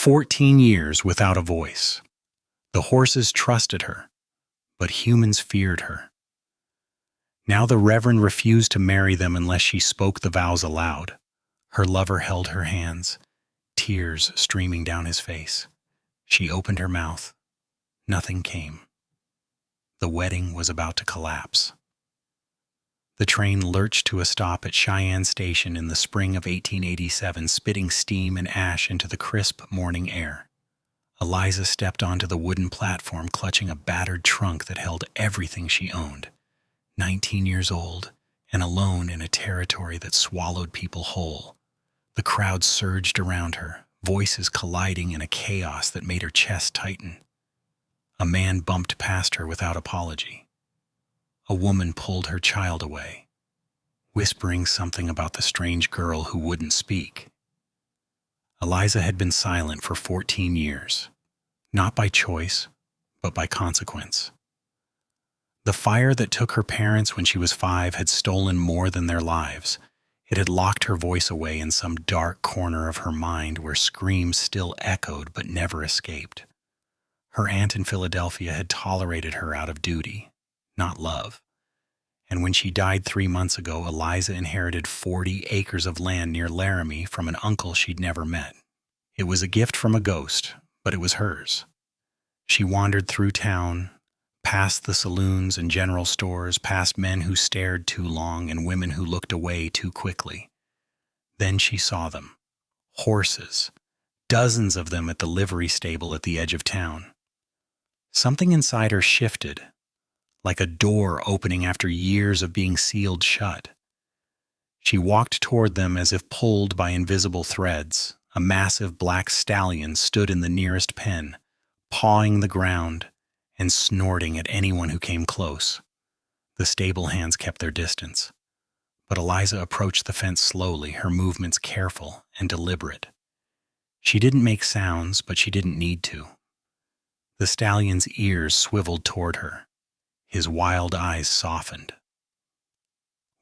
14 years without a voice. The horses trusted her, but humans feared her. Now the Reverend refused to marry them unless she spoke the vows aloud. Her lover held her hands, tears streaming down his face. She opened her mouth. Nothing came. The wedding was about to collapse. The train lurched to a stop at Cheyenne Station in the spring of 1887, spitting steam and ash into the crisp morning air. Eliza stepped onto the wooden platform, clutching a battered trunk that held everything she owned. 19 years old and alone in a territory that swallowed people whole. The crowd surged around her, voices colliding in a chaos that made her chest tighten. A man bumped past her without apology. A woman pulled her child away, whispering something about the strange girl who wouldn't speak. Eliza had been silent for 14 years, not by choice, but by consequence. The fire that took her parents when she was 5 had stolen more than their lives. It had locked her voice away in some dark corner of her mind where screams still echoed but never escaped. Her aunt in Philadelphia had tolerated her out of duty, not love. And when she died 3 months ago, Eliza inherited 40 acres of land near Laramie from an uncle she'd never met. It was a gift from a ghost, but it was hers. She wandered through town, past the saloons and general stores, past men who stared too long and women who looked away too quickly. Then she saw them. Horses. Dozens of them at the livery stable at the edge of town. Something inside her shifted, like a door opening after years of being sealed shut. She walked toward them as if pulled by invisible threads. A massive black stallion stood in the nearest pen, pawing the ground and snorting at anyone who came close. The stable hands kept their distance, but Eliza approached the fence slowly, her movements careful and deliberate. She didn't make sounds, but she didn't need to. The stallion's ears swiveled toward her. His wild eyes softened.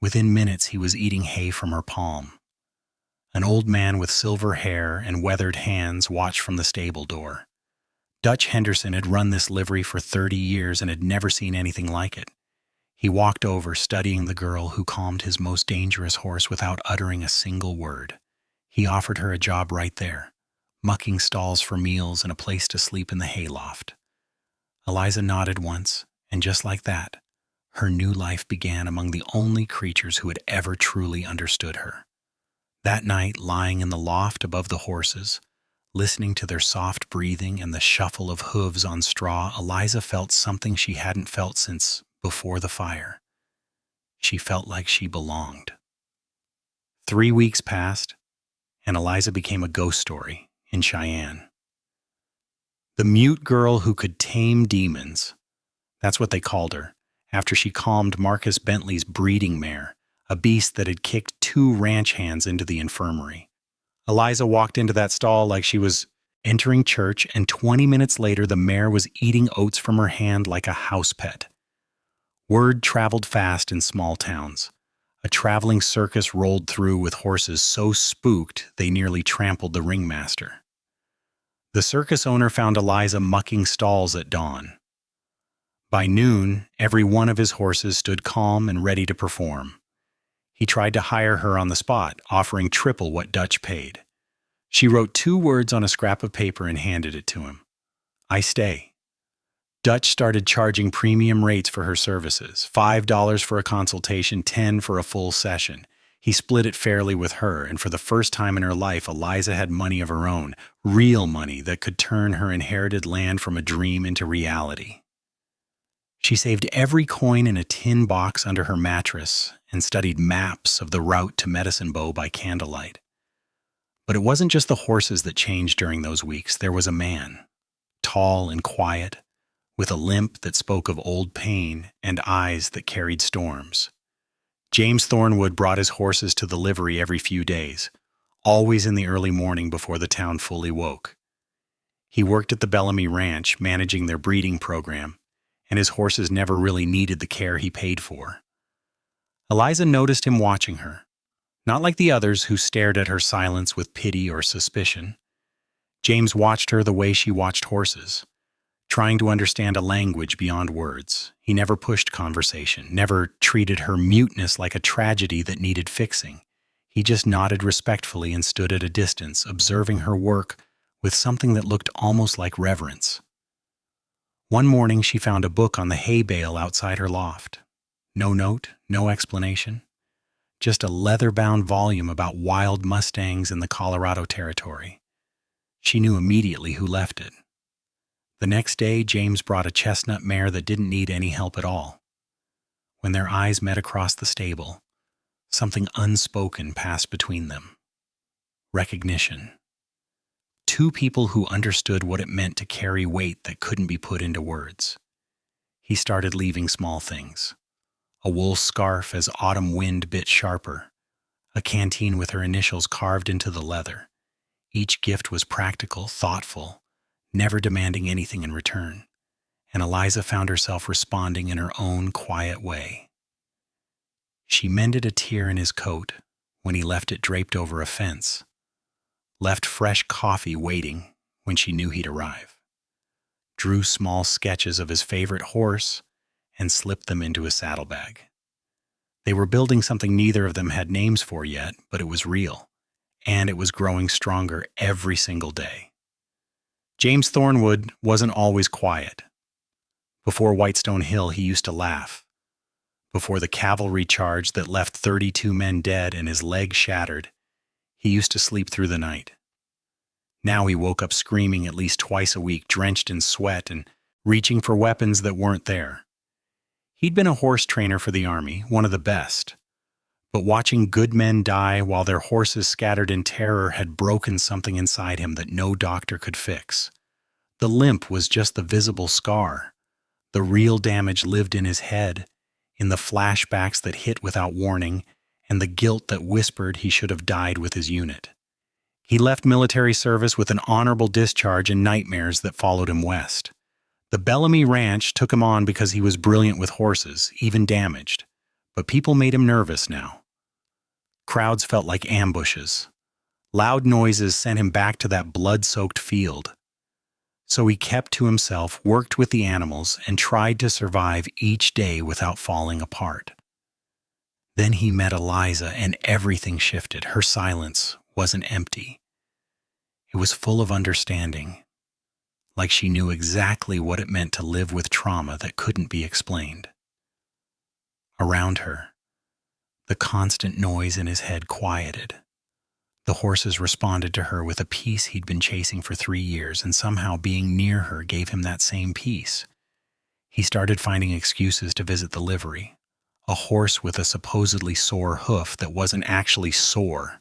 Within minutes, he was eating hay from her palm. An old man with silver hair and weathered hands watched from the stable door. Dutch Henderson had run this livery for 30 years and had never seen anything like it. He walked over, studying the girl who calmed his most dangerous horse without uttering a single word. He offered her a job right there, mucking stalls for meals and a place to sleep in the hayloft. Eliza nodded once, and just like that, her new life began among the only creatures who had ever truly understood her. That night, lying in the loft above the horses, listening to their soft breathing and the shuffle of hooves on straw, Eliza felt something she hadn't felt since before the fire. She felt like she belonged. 3 weeks passed, and Eliza became a ghost story in Cheyenne. The mute girl who could tame demons, that's what they called her, after she calmed Marcus Bentley's breeding mare, a beast that had kicked 2 ranch hands into the infirmary. Eliza walked into that stall like she was entering church, and 20 minutes later the mare was eating oats from her hand like a house pet. Word traveled fast in small towns. A traveling circus rolled through with horses so spooked they nearly trampled the ringmaster. The circus owner found Eliza mucking stalls at dawn. By noon, every one of his horses stood calm and ready to perform. He tried to hire her on the spot, offering triple what Dutch paid. She wrote 2 words on a scrap of paper and handed it to him. "I stay." Dutch started charging premium rates for her services, $5 for a consultation, $10 for a full session. He split it fairly with her, and for the first time in her life, Eliza had money of her own, real money that could turn her inherited land from a dream into reality. She saved every coin in a tin box under her mattress and studied maps of the route to Medicine Bow by candlelight. But it wasn't just the horses that changed during those weeks. There was a man, tall and quiet, with a limp that spoke of old pain and eyes that carried storms. James Thornwood brought his horses to the livery every few days, always in the early morning before the town fully woke. He worked at the Bellamy Ranch, managing their breeding program, and his horses never really needed the care he paid for. Eliza noticed him watching her, not like the others who stared at her silence with pity or suspicion. James watched her the way she watched horses, trying to understand a language beyond words. He never pushed conversation, never treated her muteness like a tragedy that needed fixing. He just nodded respectfully and stood at a distance, observing her work with something that looked almost like reverence. One morning she found a book on the hay bale outside her loft. No note, no explanation. Just a leather-bound volume about wild mustangs in the Colorado Territory. She knew immediately who left it. The next day, James brought a chestnut mare that didn't need any help at all. When their eyes met across the stable, something unspoken passed between them. Recognition. Two people who understood what it meant to carry weight that couldn't be put into words. He started leaving small things. A wool scarf as autumn wind bit sharper, a canteen with her initials carved into the leather. Each gift was practical, thoughtful, never demanding anything in return, and Eliza found herself responding in her own quiet way. She mended a tear in his coat when he left it draped over a fence, left fresh coffee waiting when she knew he'd arrive, drew small sketches of his favorite horse, and slipped them into his saddlebag. They were building something neither of them had names for yet, but it was real, and it was growing stronger every single day. James Thornwood wasn't always quiet. Before Whitestone Hill, he used to laugh. Before the cavalry charge that left 32 men dead and his leg shattered, he used to sleep through the night. Now he woke up screaming at least twice a week, drenched in sweat and reaching for weapons that weren't there. He'd been a horse trainer for the Army, one of the best. But watching good men die while their horses scattered in terror had broken something inside him that no doctor could fix. The limp was just the visible scar. The real damage lived in his head, in the flashbacks that hit without warning, and the guilt that whispered he should have died with his unit. He left military service with an honorable discharge and nightmares that followed him west. The Bellamy Ranch took him on because he was brilliant with horses, even damaged. But people made him nervous now. Crowds felt like ambushes. Loud noises sent him back to that blood-soaked field. So he kept to himself, worked with the animals, and tried to survive each day without falling apart. Then he met Eliza, and everything shifted. Her silence wasn't empty. It was full of understanding, like she knew exactly what it meant to live with trauma that couldn't be explained. Around her, the constant noise in his head quieted. The horses responded to her with a peace he'd been chasing for 3 years, and somehow being near her gave him that same peace. He started finding excuses to visit the livery, a horse with a supposedly sore hoof that wasn't actually sore,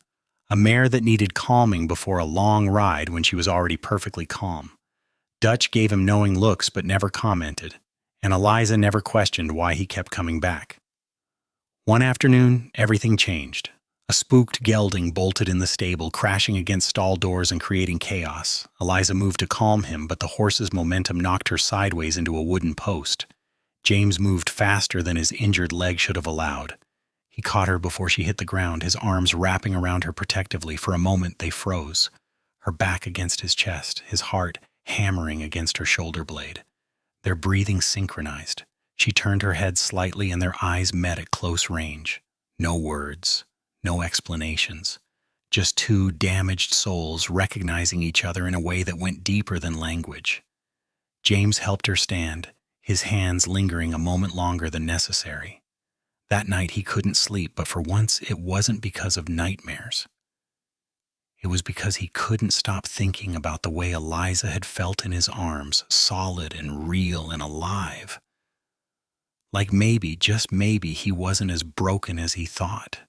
a mare that needed calming before a long ride when she was already perfectly calm. Dutch gave him knowing looks but never commented, and Eliza never questioned why he kept coming back. One afternoon, everything changed. A spooked gelding bolted in the stable, crashing against stall doors and creating chaos. Eliza moved to calm him, but the horse's momentum knocked her sideways into a wooden post. James moved faster than his injured leg should have allowed. He caught her before she hit the ground, his arms wrapping around her protectively. For a moment, they froze, her back against his chest, his heart hammering against her shoulder blade. Their breathing synchronized. She turned her head slightly and their eyes met at close range. No words, no explanations. Just two damaged souls recognizing each other in a way that went deeper than language. James helped her stand, his hands lingering a moment longer than necessary. That night he couldn't sleep, but for once it wasn't because of nightmares. It was because he couldn't stop thinking about the way Eliza had felt in his arms, solid and real and alive. Like maybe, just maybe, he wasn't as broken as he thought.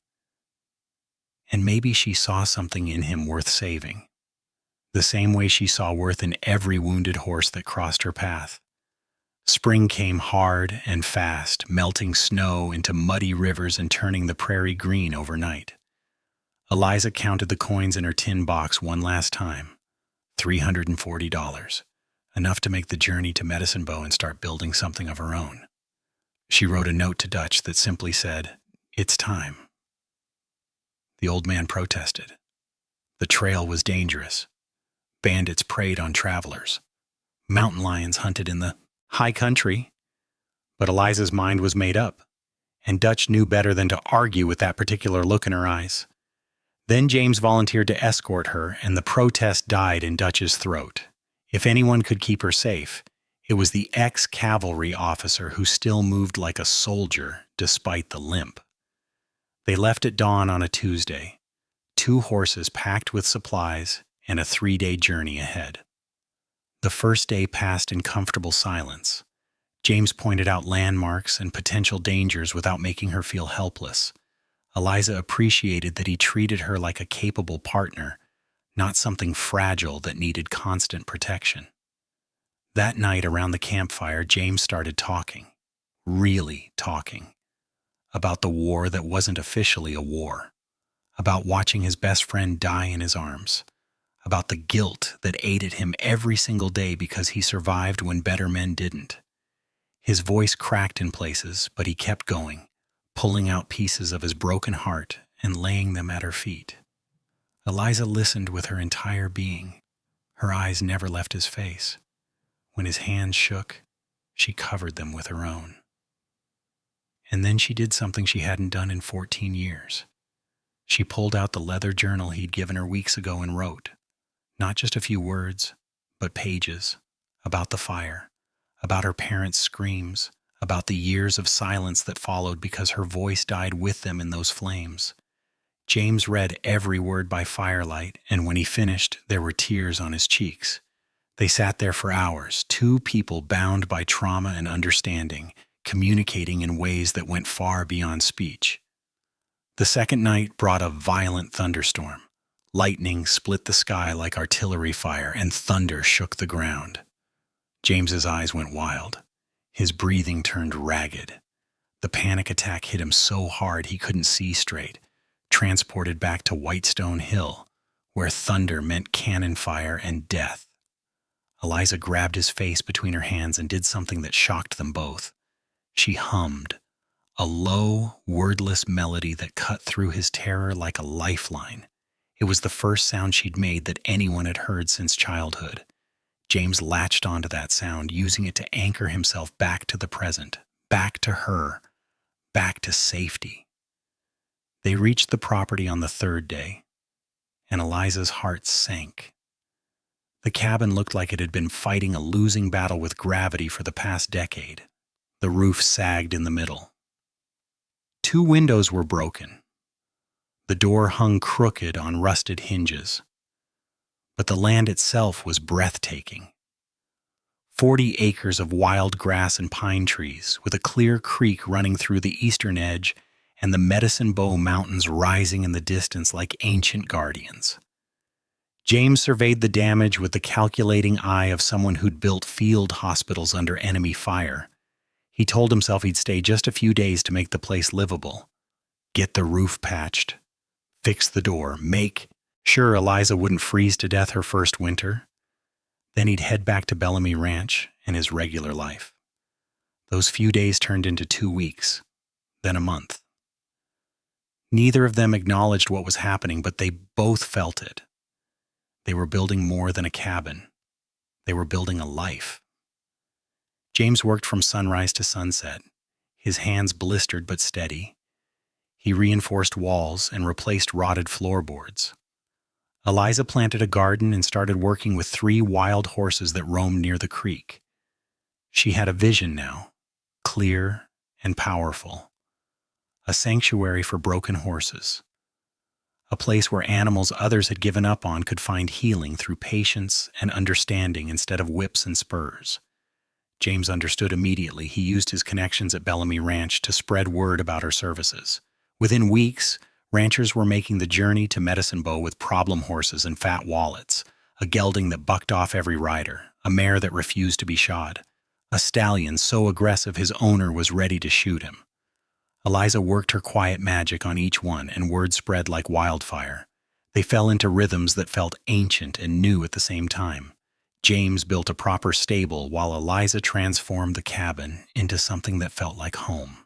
And maybe she saw something in him worth saving, the same way she saw worth in every wounded horse that crossed her path. Spring came hard and fast, melting snow into muddy rivers and turning the prairie green overnight. Eliza counted the coins in her tin box one last time. $340, enough to make the journey to Medicine Bow and start building something of her own. She wrote a note to Dutch that simply said, "It's time." The old man protested. The trail was dangerous. Bandits preyed on travelers. Mountain lions hunted in the high country. But Eliza's mind was made up, and Dutch knew better than to argue with that particular look in her eyes. Then James volunteered to escort her, and the protest died in Dutch's throat. If anyone could keep her safe, it was the ex-cavalry officer who still moved like a soldier despite the limp. They left at dawn on a Tuesday, 2 horses packed with supplies and a 3-day journey ahead. The first day passed in comfortable silence. James pointed out landmarks and potential dangers without making her feel helpless. Eliza appreciated that he treated her like a capable partner, not something fragile that needed constant protection. That night around the campfire, James started talking, really talking, about the war that wasn't officially a war, about watching his best friend die in his arms, about the guilt that ate at him every single day because he survived when better men didn't. His voice cracked in places, but he kept going, pulling out pieces of his broken heart and laying them at her feet. Eliza listened with her entire being. Her eyes never left his face. When his hands shook, she covered them with her own. And then she did something she hadn't done in 14 years. She pulled out the leather journal he'd given her weeks ago and wrote, not just a few words, but pages, about the fire, about her parents' screams, about the years of silence that followed because her voice died with them in those flames. James read every word by firelight, and when he finished, there were tears on his cheeks. They sat there for hours, 2 people bound by trauma and understanding, communicating in ways that went far beyond speech. The second night brought a violent thunderstorm. Lightning split the sky like artillery fire, and thunder shook the ground. James's eyes went wild. His breathing turned ragged. The panic attack hit him so hard he couldn't see straight, transported back to Whitestone Hill, where thunder meant cannon fire and death. Eliza grabbed his face between her hands and did something that shocked them both. She hummed, a low, wordless melody that cut through his terror like a lifeline. It was the first sound she'd made that anyone had heard since childhood. James latched onto that sound, using it to anchor himself back to the present, back to her, back to safety. They reached the property on the 3rd day, and Eliza's heart sank. The cabin looked like it had been fighting a losing battle with gravity for the past decade. The roof sagged in the middle. 2 windows were broken. The door hung crooked on rusted hinges. But the land itself was breathtaking. 40 acres of wild grass and pine trees, with a clear creek running through the eastern edge and the Medicine Bow Mountains rising in the distance like ancient guardians. James surveyed the damage with the calculating eye of someone who'd built field hospitals under enemy fire. He told himself he'd stay just a few days to make the place livable. Get the roof patched. Fix the door. Make sure Eliza wouldn't freeze to death her first winter. Then he'd head back to Bellamy Ranch and his regular life. Those few days turned into 2 weeks, then a month. Neither of them acknowledged what was happening, but they both felt it. They were building more than a cabin. They were building a life. James worked from sunrise to sunset, his hands blistered but steady. He reinforced walls and replaced rotted floorboards. Eliza planted a garden and started working with 3 wild horses that roamed near the creek. She had a vision now, clear and powerful. A sanctuary for broken horses. A place where animals others had given up on could find healing through patience and understanding instead of whips and spurs. James understood immediately. He used his connections at Bellamy Ranch to spread word about her services. Within weeks, ranchers were making the journey to Medicine Bow with problem horses and fat wallets, a gelding that bucked off every rider, a mare that refused to be shod, a stallion so aggressive his owner was ready to shoot him. Eliza worked her quiet magic on each one, and word spread like wildfire. They fell into rhythms that felt ancient and new at the same time. James built a proper stable while Eliza transformed the cabin into something that felt like home.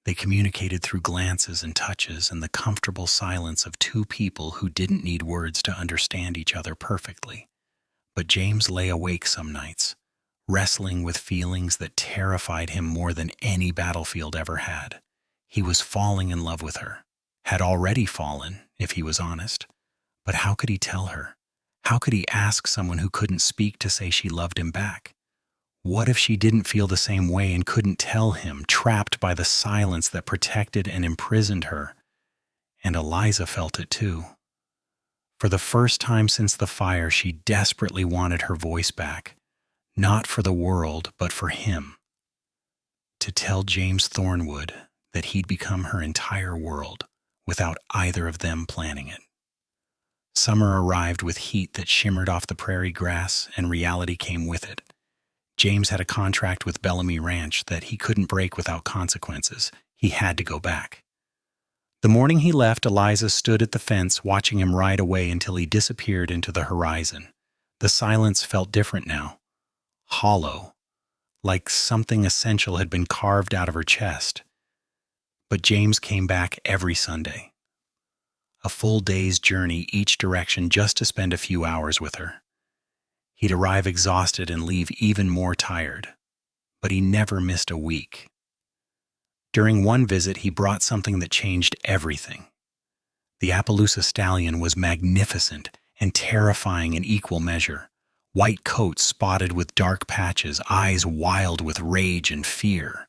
They communicated through glances and touches and the comfortable silence of 2 people who didn't need words to understand each other perfectly. But James lay awake some nights, wrestling with feelings that terrified him more than any battlefield ever had. He was falling in love with her, had already fallen, if he was honest. But how could he tell her? How could he ask someone who couldn't speak to say she loved him back? What if she didn't feel the same way and couldn't tell him, trapped by the silence that protected and imprisoned her? And Eliza felt it too. For the first time since the fire, she desperately wanted her voice back, not for the world, but for him. To tell James Thornwood that he'd become her entire world without either of them planning it. Summer arrived with heat that shimmered off the prairie grass, and reality came with it. James had a contract with Bellamy Ranch that he couldn't break without consequences. He had to go back. The morning he left, Eliza stood at the fence watching him ride away until he disappeared into the horizon. The silence felt different now, hollow, like something essential had been carved out of her chest. But James came back every Sunday. A full day's journey each direction just to spend a few hours with her. He'd arrive exhausted and leave even more tired, but he never missed a week. During one visit, he brought something that changed everything. The Appaloosa stallion was magnificent and terrifying in equal measure. White coat spotted with dark patches, eyes wild with rage and fear.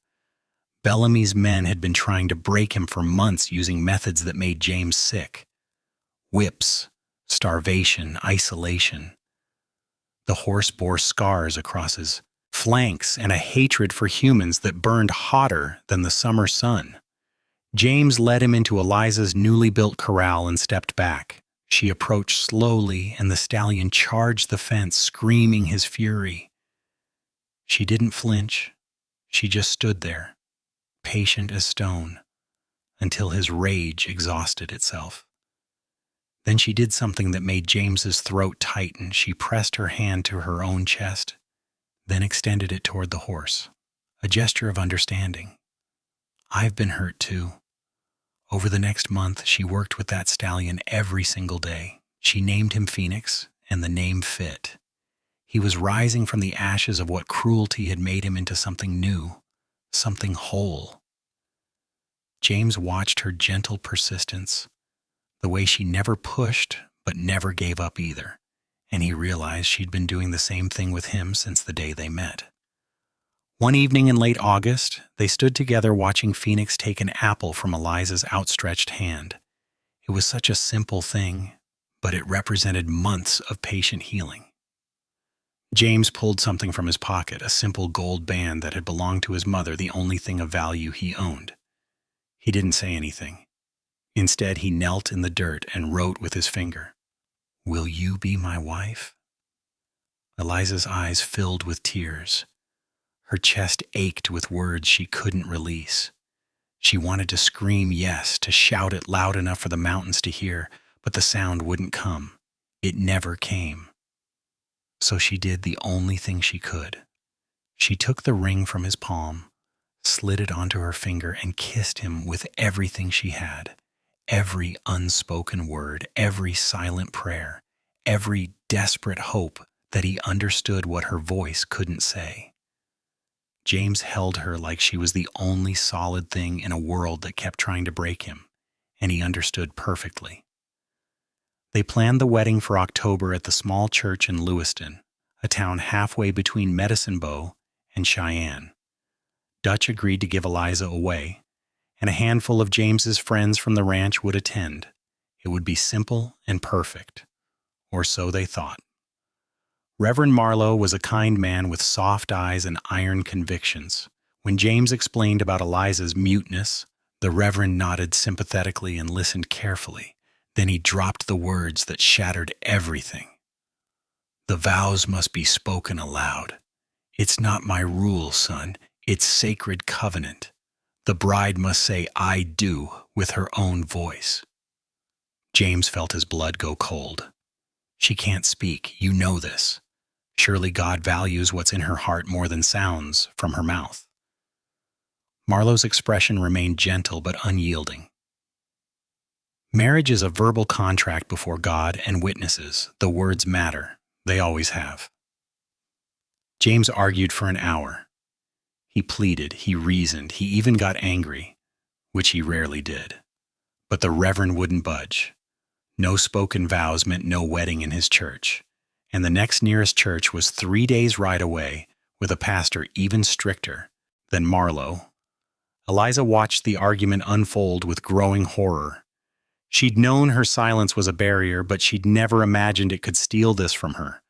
Bellamy's men had been trying to break him for months using methods that made James sick. Whips, starvation, isolation. The horse bore scars across his flanks and a hatred for humans that burned hotter than the summer sun. James led him into Eliza's newly built corral and stepped back. She approached slowly, and the stallion charged the fence, screaming his fury. She didn't flinch. She just stood there, patient as stone, until his rage exhausted itself. Then she did something that made James's throat tighten. She pressed her hand to her own chest, then extended it toward the horse, a gesture of understanding. I've been hurt too. Over the next month, she worked with that stallion every single day. She named him Phoenix, and the name fit. He was rising from the ashes of what cruelty had made him into something new, something whole. James watched her gentle persistence, the way she never pushed but never gave up either, and he realized she'd been doing the same thing with him since the day they met. One evening in late August, they stood together watching Phoenix take an apple from Eliza's outstretched hand. It was such a simple thing, but it represented months of patient healing. James pulled something from his pocket, a simple gold band that had belonged to his mother, the only thing of value he owned. He didn't say anything. Instead, he knelt in the dirt and wrote with his finger, "Will you be my wife?" Eliza's eyes filled with tears. Her chest ached with words she couldn't release. She wanted to scream yes, to shout it loud enough for the mountains to hear, but the sound wouldn't come. It never came. So she did the only thing she could. She took the ring from his palm, slid it onto her finger, and kissed him with everything she had. Every unspoken word, every silent prayer, every desperate hope that he understood what her voice couldn't say. James held her like she was the only solid thing in a world that kept trying to break him, and he understood perfectly. They planned the wedding for October at the small church in Lewiston, a town halfway between Medicine Bow and Cheyenne. Dutch agreed to give Eliza away, and a handful of James's friends from the ranch would attend. It would be simple and perfect, or so they thought. Reverend Marlowe was a kind man with soft eyes and iron convictions. When James explained about Eliza's muteness, the Reverend nodded sympathetically and listened carefully. Then he dropped the words that shattered everything. "The vows must be spoken aloud. It's not my rule, son. It's sacred covenant. The bride must say, 'I do,' with her own voice." James felt his blood go cold. She can't speak. You know this. Surely God values what's in her heart more than sounds from her mouth. Marlowe's expression remained gentle but unyielding. Marriage is a verbal contract before God and witnesses. The words matter. They always have. James argued for an hour. He pleaded, he reasoned, he even got angry, which he rarely did. But the Reverend wouldn't budge. No spoken vows meant no wedding in his church. And the next nearest church was 3 days' ride away, with a pastor even stricter than Marlowe. Eliza watched the argument unfold with growing horror. She'd known her silence was a barrier, but she'd never imagined it could steal this from her.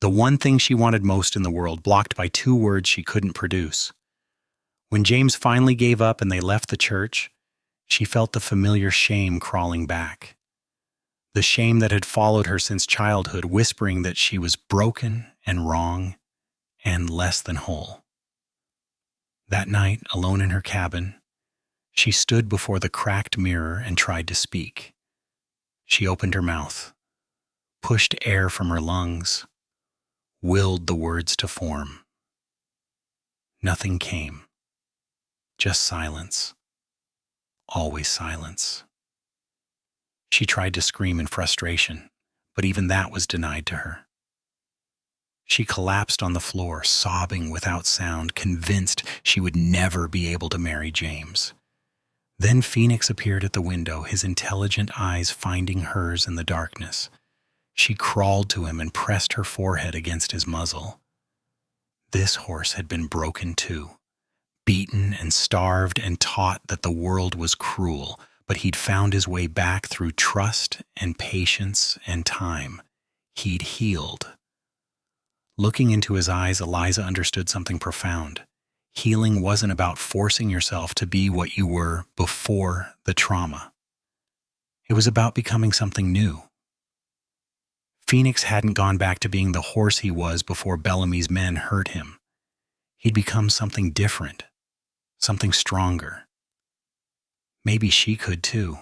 The one thing she wanted most in the world, blocked by 2 words she couldn't produce. When James finally gave up and they left the church, she felt the familiar shame crawling back. The shame that had followed her since childhood, whispering that she was broken and wrong and less than whole. That night, alone in her cabin, she stood before the cracked mirror and tried to speak. She opened her mouth, pushed air from her lungs, willed the words to form. Nothing came. Just silence. Always silence. She tried to scream in frustration, but even that was denied to her. She collapsed on the floor, sobbing without sound, convinced she would never be able to marry James. Then Phoenix appeared at the window, his intelligent eyes finding hers in the darkness. She crawled to him and pressed her forehead against his muzzle. This horse had been broken too, beaten and starved and taught that the world was cruel, but he'd found his way back through trust and patience and time. He'd healed. Looking into his eyes, Eliza understood something profound. Healing wasn't about forcing yourself to be what you were before the trauma. It was about becoming something new. Phoenix hadn't gone back to being the horse he was before Bellamy's men hurt him. He'd become something different, something stronger. Maybe she could too.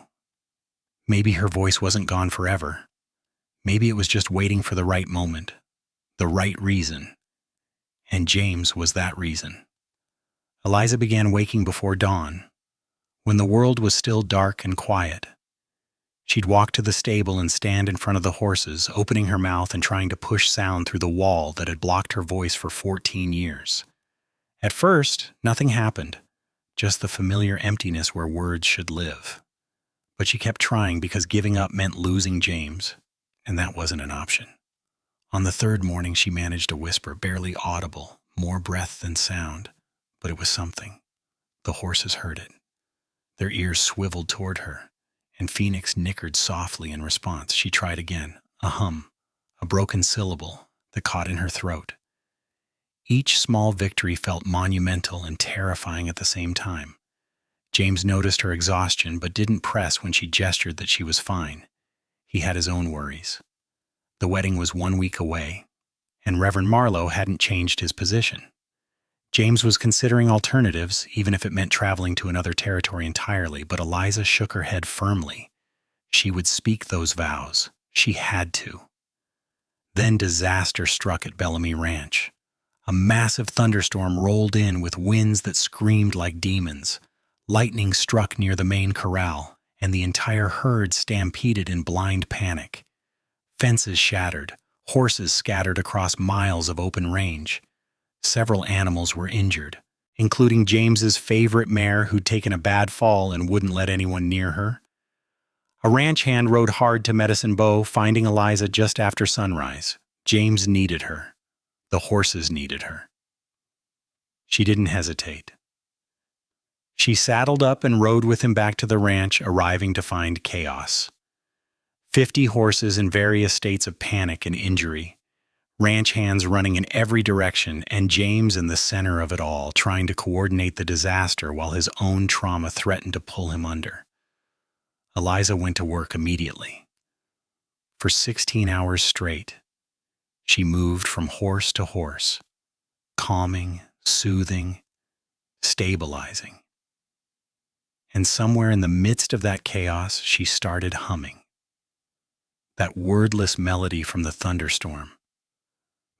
Maybe her voice wasn't gone forever. Maybe it was just waiting for the right moment, the right reason. And James was that reason. Eliza began waking before dawn, when the world was still dark and quiet. She'd walk to the stable and stand in front of the horses, opening her mouth and trying to push sound through the wall that had blocked her voice for 14 years. At first, nothing happened, just the familiar emptiness where words should live. But she kept trying because giving up meant losing James, and that wasn't an option. On the 3rd morning, she managed to whisper, barely audible, more breath than sound, but it was something. The horses heard it. Their ears swiveled toward her, and Phoenix nickered softly in response. She tried again, a hum, a broken syllable that caught in her throat. Each small victory felt monumental and terrifying at the same time. James noticed her exhaustion but didn't press when she gestured that she was fine. He had his own worries. The wedding was 1 week away, and Reverend Marlowe hadn't changed his position. James was considering alternatives, even if it meant traveling to another territory entirely, but Eliza shook her head firmly. She would speak those vows. She had to. Then disaster struck at Bellamy Ranch. A massive thunderstorm rolled in with winds that screamed like demons. Lightning struck near the main corral, and the entire herd stampeded in blind panic. Fences shattered, horses scattered across miles of open range. Several animals were injured, including James's favorite mare who'd taken a bad fall and wouldn't let anyone near her. A ranch hand rode hard to Medicine Bow, finding Eliza just after sunrise. James needed her. The horses needed her. She didn't hesitate. She saddled up and rode with him back to the ranch, arriving to find chaos. 50 horses in various states of panic and injury. Ranch hands running in every direction, and James in the center of it all, trying to coordinate the disaster while his own trauma threatened to pull him under. Eliza went to work immediately. For 16 hours straight, she moved from horse to horse, calming, soothing, stabilizing. And somewhere in the midst of that chaos, she started humming. That wordless melody from the thunderstorm.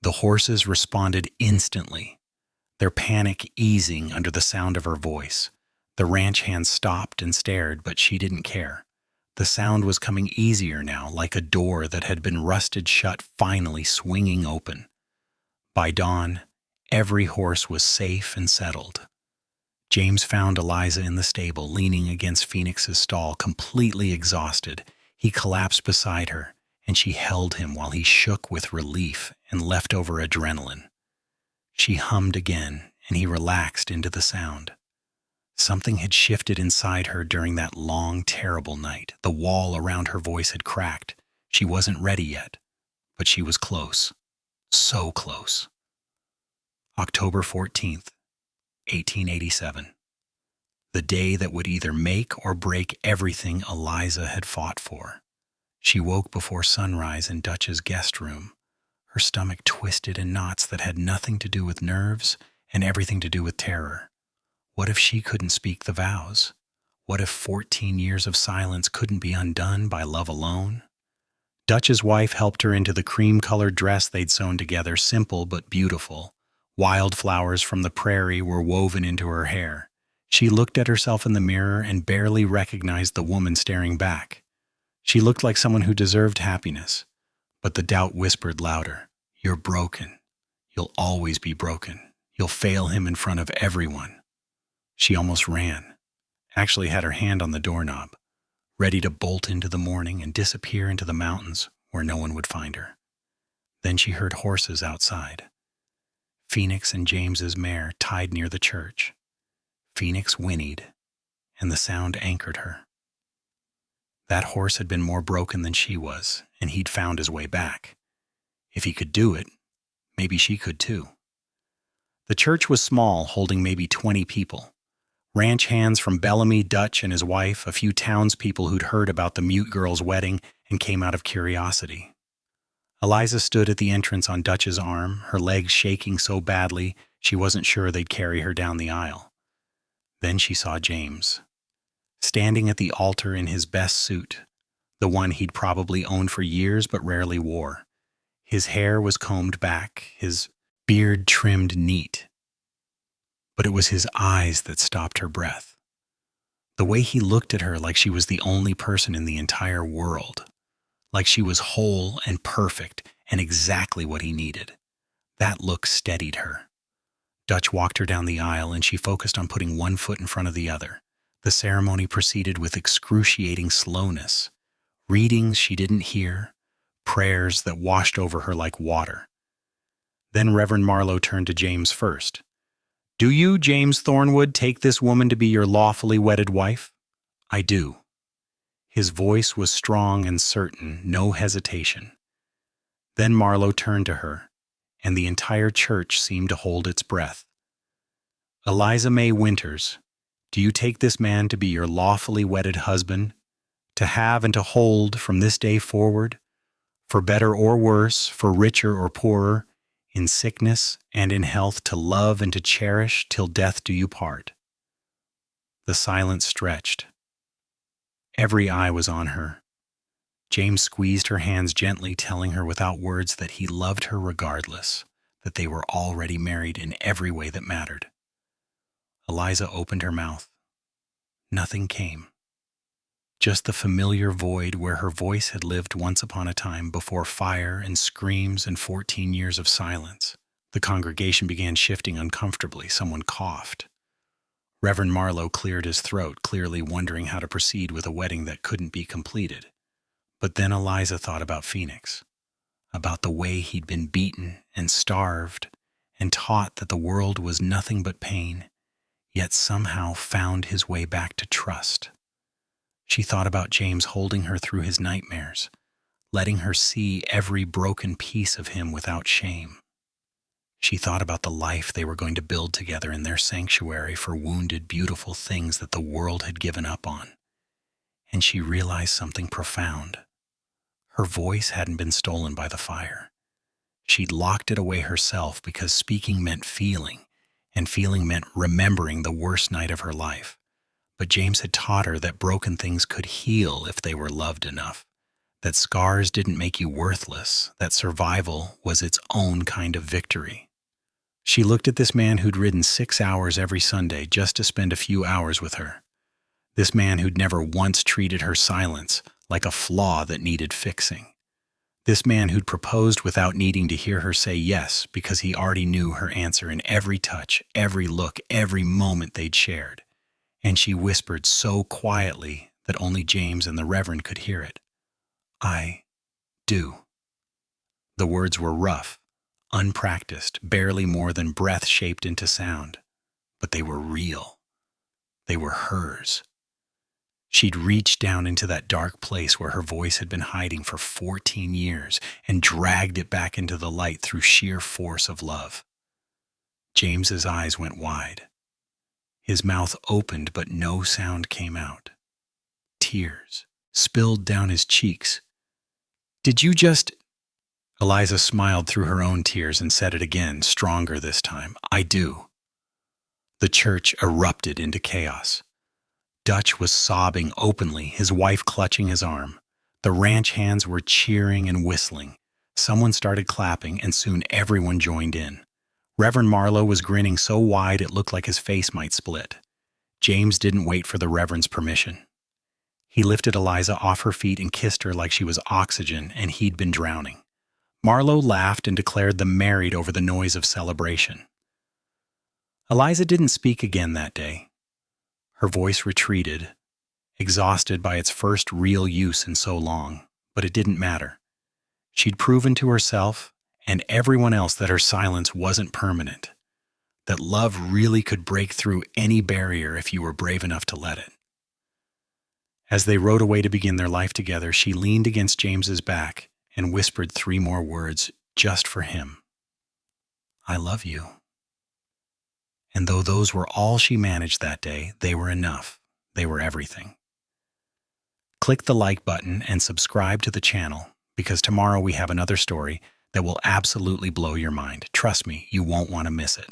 The horses responded instantly, their panic easing under the sound of her voice. The ranch hand stopped and stared, but she didn't care. The sound was coming easier now, like a door that had been rusted shut finally swinging open. By dawn, every horse was safe and settled. James found Eliza in the stable, leaning against Phoenix's stall, completely exhausted. He collapsed beside her, and she held him while he shook with relief and leftover adrenaline. She hummed again, and he relaxed into the sound. Something had shifted inside her during that long, terrible night. The wall around her voice had cracked. She wasn't ready yet, but she was close. So close. October 14th, 1887. The day that would either make or break everything Eliza had fought for. She woke before sunrise in Dutch's guest room, her stomach twisted in knots that had nothing to do with nerves and everything to do with terror. What if she couldn't speak the vows? What if 14 years of silence couldn't be undone by love alone? Dutch's wife helped her into the cream-colored dress they'd sewn together, simple but beautiful. Wildflowers from the prairie were woven into her hair. She looked at herself in the mirror and barely recognized the woman staring back. She looked like someone who deserved happiness, but the doubt whispered louder. You're broken. You'll always be broken. You'll fail him in front of everyone. She almost ran, actually had her hand on the doorknob, ready to bolt into the morning and disappear into the mountains where no one would find her. Then she heard horses outside. Phoenix and James's mare tied near the church. Phoenix whinnied, and the sound anchored her. That horse had been more broken than she was, and he'd found his way back. If he could do it, maybe she could too. The church was small, holding maybe 20 people. Ranch hands from Bellamy, Dutch and his wife, a few townspeople who'd heard about the mute girl's wedding and came out of curiosity. Eliza stood at the entrance on Dutch's arm, her legs shaking so badly she wasn't sure they'd carry her down the aisle. Then she saw James, standing at the altar in his best suit, the one he'd probably owned for years but rarely wore. His hair was combed back, his beard trimmed neat. But it was his eyes that stopped her breath. The way he looked at her like she was the only person in the entire world, like she was whole and perfect and exactly what he needed. That look steadied her. Dutch walked her down the aisle and she focused on putting one foot in front of the other. The ceremony proceeded with excruciating slowness. Readings she didn't hear, prayers that washed over her like water. Then Reverend Marlowe turned to James first. Do you, James Thornwood, take this woman to be your lawfully wedded wife? I do. His voice was strong and certain, no hesitation. Then Marlowe turned to her, and the entire church seemed to hold its breath. Eliza May Winters, do you take this man to be your lawfully wedded husband, to have and to hold from this day forward, for better or worse, for richer or poorer, in sickness and in health, to love and to cherish till death do you part? The silence stretched. Every eye was on her. James squeezed her hands gently, telling her without words that he loved her regardless, that they were already married in every way that mattered. Eliza opened her mouth. Nothing came. Just the familiar void where her voice had lived once upon a time before fire and screams and 14 years of silence. The congregation began shifting uncomfortably. Someone coughed. Reverend Marlowe cleared his throat, clearly wondering how to proceed with a wedding that couldn't be completed. But then Eliza thought about Phoenix, about the way he'd been beaten and starved and taught that the world was nothing but pain, yet somehow found his way back to trust. She thought about James holding her through his nightmares, letting her see every broken piece of him without shame. She thought about the life they were going to build together in their sanctuary for wounded, beautiful things that the world had given up on. And she realized something profound. Her voice hadn't been stolen by the fire. She'd locked it away herself because speaking meant feeling, and feeling meant remembering the worst night of her life. But James had taught her that broken things could heal if they were loved enough, that scars didn't make you worthless, that survival was its own kind of victory. She looked at this man who'd ridden 6 hours every Sunday just to spend a few hours with her. This man who'd never once treated her silence like a flaw that needed fixing. This man who'd proposed without needing to hear her say yes because he already knew her answer in every touch, every look, every moment they'd shared. And she whispered so quietly that only James and the Reverend could hear it. I do. The words were rough, unpracticed, barely more than breath shaped into sound. But they were real. They were hers. She'd reached down into that dark place where her voice had been hiding for 14 years and dragged it back into the light through sheer force of love. James's eyes went wide. His mouth opened, but no sound came out. Tears spilled down his cheeks. Did you just... Eliza smiled through her own tears and said it again, stronger this time. I do. The church erupted into chaos. Dutch was sobbing openly, his wife clutching his arm. The ranch hands were cheering and whistling. Someone started clapping, and soon everyone joined in. Reverend Marlowe was grinning so wide it looked like his face might split. James didn't wait for the Reverend's permission. He lifted Eliza off her feet and kissed her like she was oxygen and he'd been drowning. Marlowe laughed and declared them married over the noise of celebration. Eliza didn't speak again that day. Her voice retreated, exhausted by its first real use in so long, but it didn't matter. She'd proven to herself and everyone else that her silence wasn't permanent, that love really could break through any barrier if you were brave enough to let it. As they rode away to begin their life together, she leaned against James's back and whispered 3 more words just for him. I love you. And though those were all she managed that day, they were enough. They were everything. Click the like button and subscribe to the channel, because tomorrow we have another story that will absolutely blow your mind. Trust me, you won't want to miss it.